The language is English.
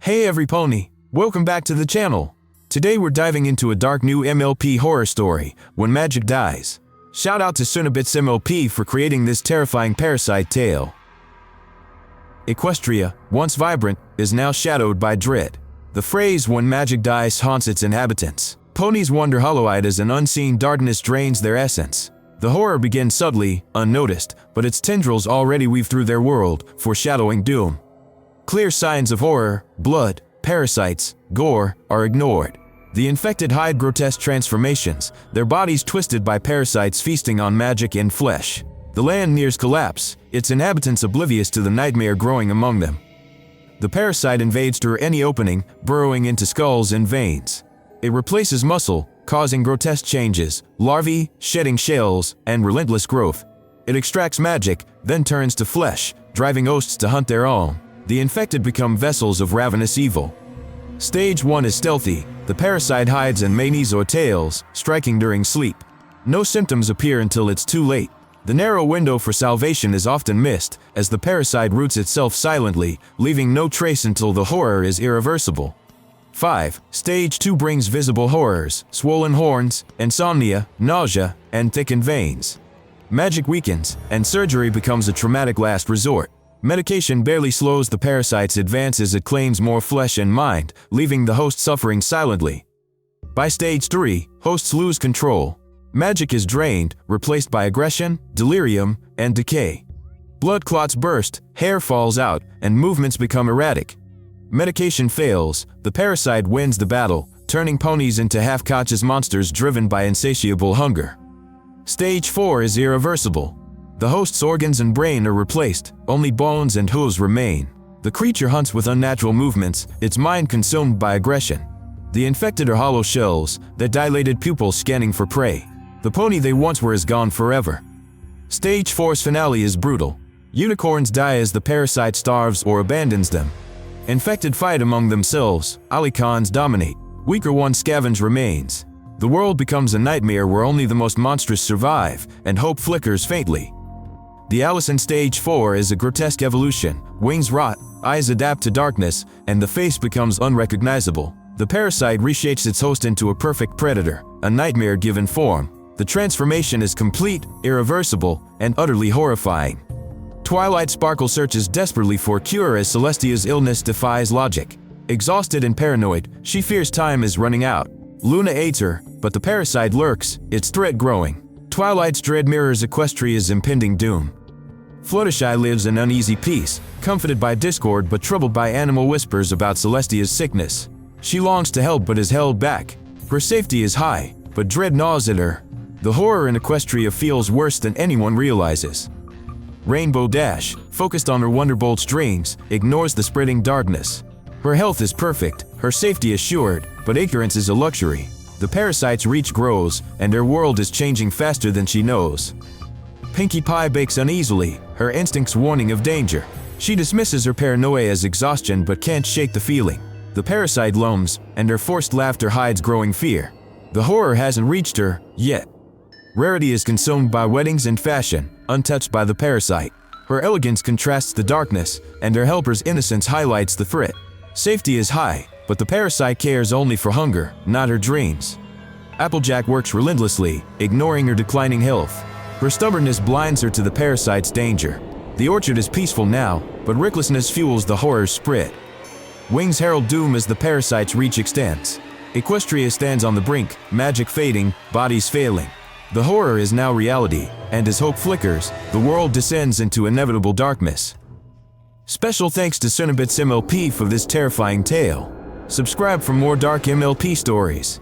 Hey every pony, welcome back to the channel. Today we're diving into a dark new MLP horror story, When Magic Dies. Shout out to Sunabits MLP for creating this terrifying parasite tale. Equestria, once vibrant, is now shadowed by dread. The phrase "when magic dies" haunts its inhabitants. Ponies wander hollow-eyed as an unseen darkness drains their essence. The horror begins subtly, unnoticed, but its tendrils already weave through their world, foreshadowing doom. Clear signs of horror, blood, parasites, gore, are ignored. The infected hide grotesque transformations, their bodies twisted by parasites feasting on magic and flesh. The land nears collapse, its inhabitants oblivious to the nightmare growing among them. The parasite invades through any opening, burrowing into skulls and veins. It replaces muscle, causing grotesque changes, larvae, shedding shells, and relentless growth. It extracts magic, then turns to flesh, driving hosts to hunt their own. The infected become vessels of ravenous evil. Stage 1 is stealthy. The parasite hides in manes or tails, striking during sleep. No symptoms appear until it's too late. The narrow window for salvation is often missed, as the parasite roots itself silently, leaving no trace until the horror is irreversible. 5. Stage 2 brings visible horrors, swollen horns, insomnia, nausea, and thickened veins. Magic weakens, and surgery becomes a traumatic last resort. Medication barely slows the parasite's advance as it claims more flesh and mind, leaving the host suffering silently. By stage 3, hosts lose control. Magic is drained, replaced by aggression, delirium, and decay. Blood clots burst, hair falls out, and movements become erratic. Medication fails, the parasite wins the battle, turning ponies into half-conscious monsters driven by insatiable hunger. Stage 4 is irreversible. The host's organs and brain are replaced, only bones and hooves remain. The creature hunts with unnatural movements, its mind consumed by aggression. The infected are hollow shells, their dilated pupils scanning for prey. The pony they once were is gone forever. Stage 4's finale is brutal. Unicorns die as the parasite starves or abandons them. Infected fight among themselves, alicons dominate. Weaker ones scavenge remains. The world becomes a nightmare where only the most monstrous survive, and hope flickers faintly. The Alice in Stage 4 is a grotesque evolution. Wings rot, eyes adapt to darkness, and the face becomes unrecognizable. The parasite reshapes its host into a perfect predator, a nightmare given form. The transformation is complete, irreversible, and utterly horrifying. Twilight Sparkle searches desperately for a cure as Celestia's illness defies logic. Exhausted and paranoid, she fears time is running out. Luna aids her, but the parasite lurks, its threat growing. Twilight's dread mirrors Equestria's impending doom. Fluttershy lives in uneasy peace, comforted by discord but troubled by animal whispers about Celestia's sickness. She longs to help but is held back. Her safety is high, but dread gnaws at her. The horror in Equestria feels worse than anyone realizes. Rainbow Dash, focused on her Wonderbolt's dreams, ignores the spreading darkness. Her health is perfect, her safety assured, but ignorance is a luxury. The parasite's reach grows, and her world is changing faster than she knows. Pinkie Pie bakes uneasily, her instincts warning of danger. She dismisses her paranoia as exhaustion but can't shake the feeling. The parasite looms, and her forced laughter hides growing fear. The horror hasn't reached her, yet. Rarity is consumed by weddings and fashion, untouched by the parasite. Her elegance contrasts the darkness, and her helper's innocence highlights the threat. Safety is high, but the parasite cares only for hunger, not her dreams. Applejack works relentlessly, ignoring her declining health. Her stubbornness blinds her to the parasite's danger. The orchard is peaceful now, but recklessness fuels the horror's spread. Wings herald doom as the parasite's reach extends. Equestria stands on the brink, magic fading, bodies failing. The horror is now reality, and as hope flickers, the world descends into inevitable darkness. Special thanks to Sunabits MLP for this terrifying tale. Subscribe for more dark MLP stories.